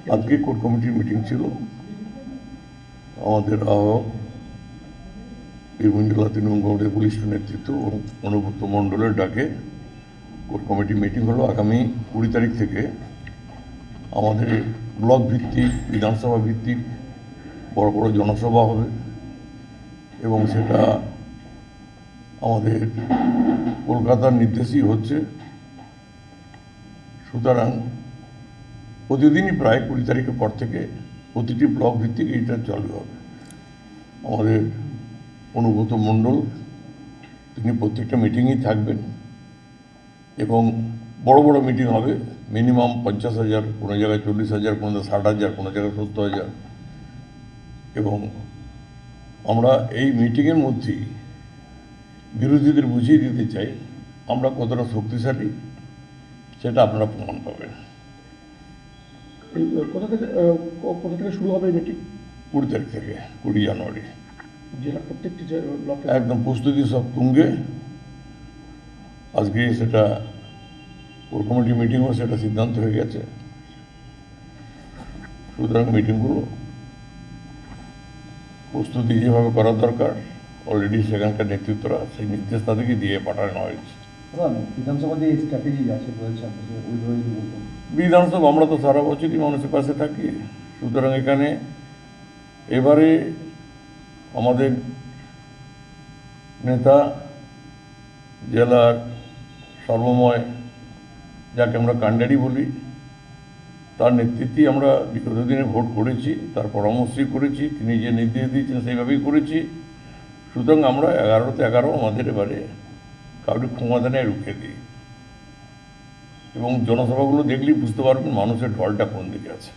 আজকে কোর কমিটির মিটিং ছিল। আমাদের আহ্বায়ক বীরভূম জেলা তৃণমূল কংগ্রেসের পুলিশ নেতৃত্ব ও অনুব্রত মণ্ডলের ডাকে কোর কমিটির মিটিং হলো। আগামী 20 তারিখ থেকে আমাদের ব্লক ভিত্তিক, বিধানসভা ভিত্তিক বড় বড় জনসভা হবে এবং সেটা আমাদের কলকাতার নির্দেশেই হচ্ছে। সুতরাং প্রতিদিনই প্রায় 20 তারিখের পর থেকে প্রতিটি ব্লক ভিত্তিক এইটা চালু হবে। আমাদের অনুব্রত মণ্ডল তিনি প্রত্যেকটা মিটিংয়েই থাকবেন এবং বড় বড় মিটিং হবে। মিনিমাম 50,000, কোনো জায়গায় 40,000, কোনো জায়গায় 60,000, কোনো জায়গায় 70,000। এবং আমরা এই মিটিংয়ের মধ্যেই বিরোধীদের বুঝিয়ে দিতে চাই আমরা কতটা শক্তিশালী, সেটা আপনারা প্রমাণ পাবেন। কোথা থেকে শুরু হবে এই মিটিং? 20 তারিখ থেকে 20 জানুয়ারি। জেলার প্রত্যেকটি ব্লকে একদম প্রস্তুতি সব তুঙ্গে। আজকে সেটা কোর কমিটি মিটিংও সেটা সিদ্ধান্ত হয়ে গেছে। সুতরাং মিটিংগুলো প্রস্তুতি যেভাবে করা দরকার অলরেডি সেখানকার নেতৃত্বরা সেই নির্দেশ তাদেরকে দিয়ে পাঠানো হয়েছে। বিধানসভা দিয়ে স্ট্র্যাটেজি আছে বলছেন, বিধানসভা আমরা তো সারা বছরই মানুষের পাশে থাকি। সুতরাং এখানে এবারে আমাদের নেতা জেলার সর্বময়, যাকে আমরা কাণ্ডারি বলি, তার নেতৃত্বেই আমরা বিগত দিনে ভোট করেছি, তার পরামর্শই করেছি, তিনি যে নির্দেশ দিয়েছেন সেইভাবেই করেছি। সুতরাং আমরা 11তে 11 আমাদের এবারে কাউকে ক্ষমাদানে রুখে দিই এবং জনসভাগুলো দেখলেই বুঝতে পারবেন মানুষের ঢলটা কোন দিকে আছে।